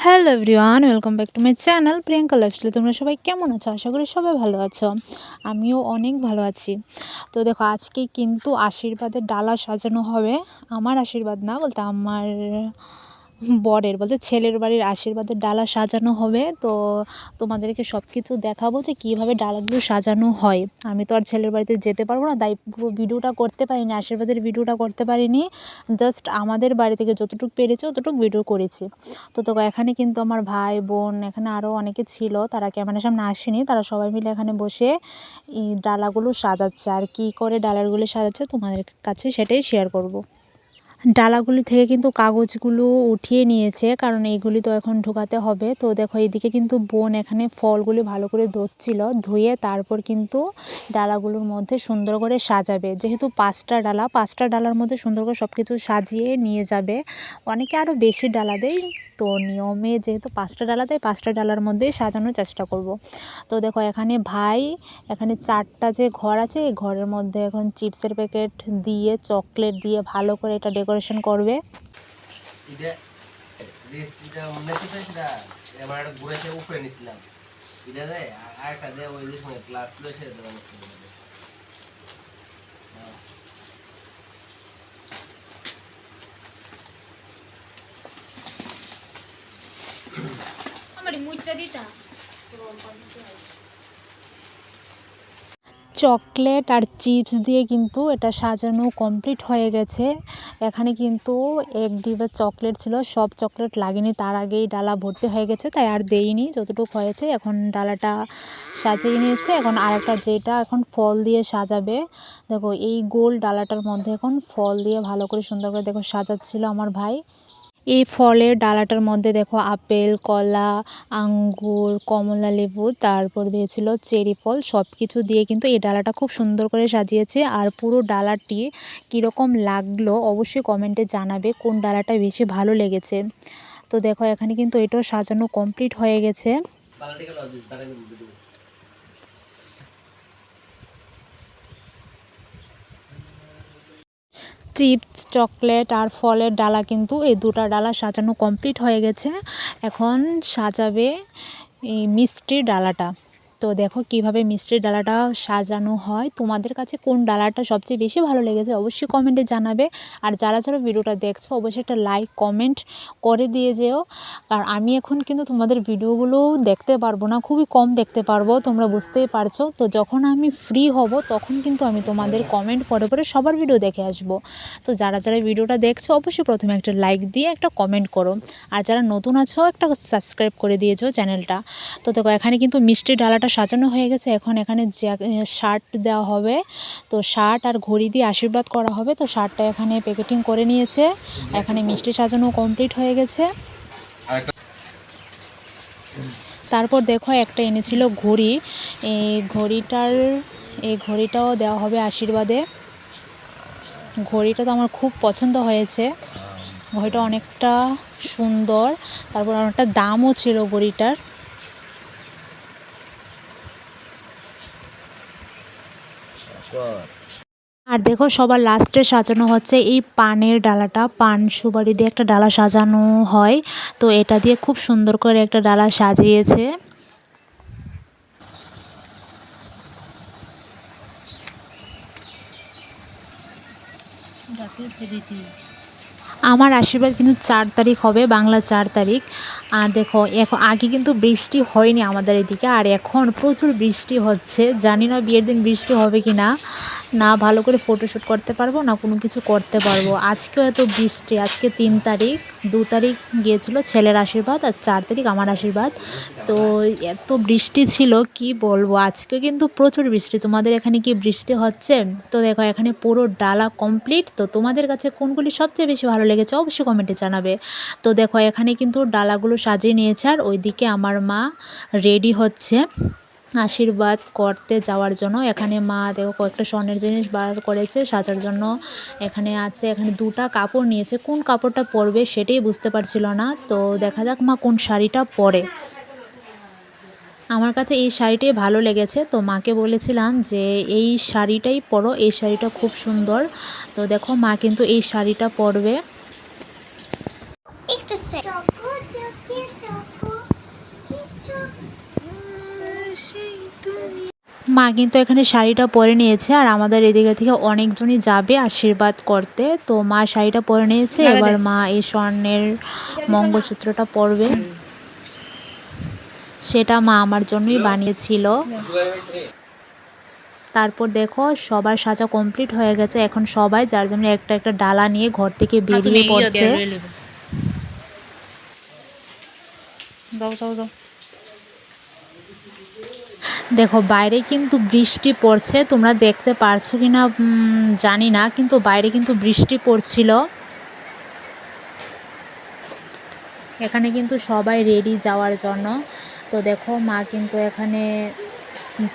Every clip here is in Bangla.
Hello everyone, welcome back to my channel Priyanka lifestyle. তোমরা সবাই কেমন আছো? আশা করি সবাই ভালো আছো। আমিও অনেক ভালো আছি। তো দেখো, আজকে কিন্তু আশীর্বাদের ডালা সাজানো হবে। আমার আশীর্বাদ না, বলতে আমার বলতে ছেলের বাড়ির আশীর্বাদের ডালা সাজানো হবে। তো তোমাদেরকে সব কিছু দেখাবো যে কীভাবে ডালাগুলো সাজানো হয়। আমি তো আর ছেলের বাড়িতে যেতে পারবো না, তাই পুরো ভিডিওটা করতে পারিনি, আশীর্বাদের ভিডিওটা করতে পারিনি। জাস্ট আমাদের বাড়ি থেকে যতটুকু পেরেছি ততটুকু ভিডিও করেছি। তো এখানে কিন্তু আমার ভাই বোন, এখানে আরও অনেকে ছিল, তারা ক্যামেরার সামনে আসেনি। তারা সবাই মিলে এখানে বসে এই ডালাগুলো সাজাচ্ছে। আর কি করে ডালাগুলো সাজাচ্ছে তোমাদের কাছে সেটাই শেয়ার করব। ডালাগুলি থেকে কিন্তু কাগজগুলো উঠিয়ে নিয়েছে, কারণ এইগুলি তো এখন ঢোকাতে হবে। তো দেখো, এইদিকে কিন্তু বোন এখানে ফলগুলি ভালো করে ধুচ্ছিল, ধুয়ে তারপর কিন্তু ডালাগুলোর মধ্যে সুন্দর করে সাজাবে। যেহেতু 5টা ডালার মধ্যে সুন্দর করে সব কিছু সাজিয়ে নিয়ে যাবে। অনেকে আরও বেশি ডালা দেয়, তো নিয়মে যেহেতু 5টা ডালা দেয়, 5টা ডালার মধ্যেই সাজানোর চেষ্টা করব। তো দেখো, এখানে 4টা যে ঘর আছে, এই ঘরের মধ্যে এখন চিপসের প্যাকেট দিয়ে, চকলেট দিয়ে ভালো করে এটা ডেকোরেশন করবে। চকলেট আর চিপস দিয়ে কিন্তু এটা সাজানো কমপ্লিট হয়ে গেছে। এখানে কিন্তু এক ডিব্বা চকলেট ছিল, সব চকলেট লাগেনি, তার আগেই ডালা ভর্তি হয়ে গেছে, তাই আর দেইনি। যতটুকু হয়েছে এখন ডালাটা সাজিয়ে নিয়েছে। এখন আরেকটা যেটা এখন ফল দিয়ে সাজাবে। দেখো, এই গোল ডালাটার মধ্যে এখন ফল দিয়ে ভালো করে সুন্দর করে দেখো সাজাচ্ছিল আমার ভাই। এই ফলের ডালাটার মধ্যে দেখো আপেল, কলা, আঙ্গুর, কমলা লেবু, তারপর দিয়েছিল চেরি ফল, সব কিছু দিয়ে কিন্তু এই ডালাটা খুব সুন্দর করে সাজিয়েছে। আর পুরো ডালাটি কীরকম লাগলো অবশ্যই কমেন্টে জানাবে, কোন ডালাটা বেশি ভালো লেগেছে। তো দেখো, এখানে কিন্তু এটাও সাজানো কমপ্লিট হয়ে গেছে। চিপস, চকলেট আর ফলের ডালা কিন্তু এই দুটো ডালা সাজানো কমপ্লিট হয়ে গেছে। এখন সাজাবে এই মিষ্টির ডালাটা। তো দেখো কিভাবে মিষ্টির ডালাটা সাজানো হয়। তোমাদের কাছে কোন ডালাটা সবচেয়ে বেশি ভালো লেগেছে অবশ্যই কমেন্টে জানাবে। আর যারা ভিডিওটা দেখছো অবশ্যই একটা লাইক কমেন্ট করে দিয়ে যেও। আর আমি এখন কিন্তু তোমাদের ভিডিওগুলো দেখতে পারবো না, খুবই কম দেখতে পারবো, তোমরা বুঝতেই পারছো। তো যখন আমি ফ্রি হব তখন কিন্তু আমি তোমাদের কমেন্ট পরে পরে সবার ভিডিও দেখে আসবো। তো যারা ভিডিওটা দেখছো অবশ্যই প্রথমে একটা লাইক দিয়ে একটা কমেন্ট করো। আর যারা নতুন আছো একটা সাবস্ক্রাইব করে দিয়েছো চ্যানেলটা। তো দেখো, এখানে কিন্তু মিষ্টির ডালাটা সাজানো হয়ে গেছে। এখন এখানে শার্ট দেওয়া হবে। তো শার্ট আর ঘড়ি দিয়ে আশীর্বাদ করা হবে। তো শার্টটা এখানে প্যাকেটিং করে নিয়েছে। এখানে মিষ্টি সাজানো কমপ্লিট হয়ে গেছে। তারপর দেখো, একটা এনেছিল ঘড়ি। এই ঘড়িটাও দেওয়া হবে আশীর্বাদে। ঘড়িটা তো আমার খুব পছন্দ হয়েছে, ঘড়িটা অনেকটা সুন্দর, তারপর অনেকটা দামও ছিল ঘড়িটার। আর দেখো, সবার লাস্টে সাজানো হচ্ছে এই পানের ডালাটা। পান সুপারি দিয়ে একটা ডালা সাজানো হয়, তো এটা দিয়ে খুব সুন্দর করে একটা ডালা সাজিয়েছে। আমার আশীর্বাদ কিন্তু 4 তারিখ হবে, বাংলা 4 তারিখ। আর দেখো, এখন আগে কিন্তু বৃষ্টি হয়নি আমাদের এদিকে, আর এখন প্রচুর বৃষ্টি হচ্ছে। জানি না বিয়ের দিন বৃষ্টি হবে কি না, না ভালো করে ফটোশ্যুট করতে পারবো না কোনো কিছু করতে পারবো। আজকেও এত বৃষ্টি, আজকে 3 তারিখ, 2 তারিখ গিয়েছিল ছেলের আশীর্বাদ, আর 4 তারিখ আমার আশীর্বাদ। তো এত বৃষ্টি ছিল কি বলবো, আজকে কিন্তু প্রচুর বৃষ্টি। তোমাদের এখানে কি বৃষ্টি হচ্ছে? তো দেখো, এখানে পুরো ডালা কমপ্লিট। তো তোমাদের কাছে কোনগুলি সবচেয়ে বেশি ভালো লেগেছে অবশ্যই কমেন্টে জানাবে। তো দেখো, এখানে কিন্তু ডালাগুলো সাজিয়ে নিয়েছে। আর ওইদিকে আমার মা রেডি হচ্ছে আশীর্বাদ করতে যাওয়ার জন্য। এখানে মা দেখো কয়েকটা স্বর্ণের জিনিস বার করেছে সাজার জন্য। এখানে 2টা কাপড় নিয়েছে, কোন কাপড়টা পরবে সেটাই বুঝতে পারছিল না। তো দেখা যাক মা কোন শাড়িটা পরে। আমার কাছে এই শাড়িটাই ভালো লেগেছে, তো মাকে বলেছিলাম যে এই শাড়িটাই পরো, এই শাড়িটা খুব সুন্দর। তো দেখো, মা কিন্তু এই শাড়িটা পরবে। মা কিন্তু এখানে শাড়িটা পরে নিয়েছে আর আমাদের এদিকে থেকে অনেকজনই যাবে আশীর্বাদ করতে। তো মা শাড়িটা পরে নিয়েছে, এবার মা এই স্বর্ণের মঙ্গলসূত্রটা পরবে। সেটা মা আমার জন্যই বানিয়েছিল। তারপর দেখো সবার সাজা কমপ্লিট হয়ে গেছে, এখন সবাই যার জন্য একটা একটা ডালা নিয়ে ঘর থেকে বেরিয়ে পড়ছে। দেখো বাইরে কিন্তু বৃষ্টি পড়ছে, তোমরা দেখতে পারছো কি না জানি না, কিন্তু বাইরে কিন্তু বৃষ্টি পড়ছিল। এখানে কিন্তু সবাই রেডি যাওয়ার জন্য। তো দেখো মা কিন্তু এখানে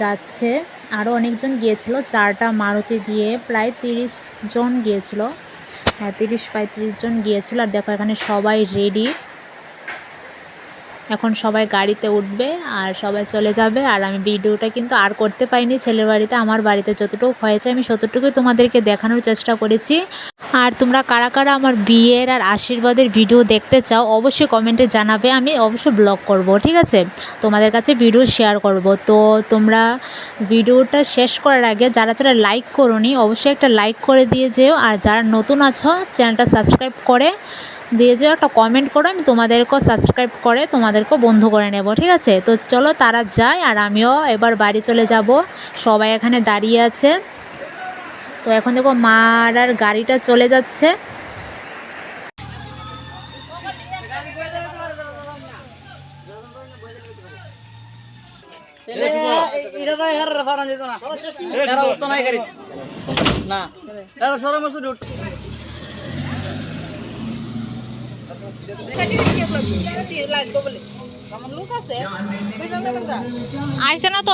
যাচ্ছে, আরও অনেকজন গিয়েছিল, 4টা মারুতি দিয়ে প্রায় 30 জন গিয়েছিল, হ্যাঁ 30-35 জন গিয়েছিল। আর দেখো এখানে সবাই রেডি, এখন সবাই গাড়িতে উঠবে আর সবাই চলে যাবে। আর আমি ভিডিওটা কিন্তু আর করতে পারিনি ছেলের বাড়িতে, আমার বাড়িতে যতটুকু হয়েছে আমি ততটুকুই তোমাদেরকে দেখানোর চেষ্টা করেছি। আর তোমরা কারা কারা আমার বিয়ের আর আশীর্বাদের ভিডিও দেখতে চাও অবশ্যই কমেন্টে জানাবে, আমি অবশ্যই ব্লগ করব, ঠিক আছে, তোমাদের কাছে ভিডিও শেয়ার করব। তো তোমরা ভিডিওটা শেষ করার আগে যারা যারা লাইক করোনি অবশ্যই একটা লাইক করে দিয়ে যেও, আর যারা নতুন আছো চ্যানেলটা সাবস্ক্রাইব করে দিয়ে যেও, একটা কমেন্ট করো, আমি তোমাদেরকেও সাবস্ক্রাইব করে তোমাদেরকেও বন্ধু করে নেব, ঠিক আছে। তো চলো তারা যায় আর আমিও এবার বাড়ি চলে যাব, সবাই এখানে দাঁড়িয়ে আছে। তো এখন দেখো মার আর গাড়িটা চলে যাচ্ছে। আইসে না তো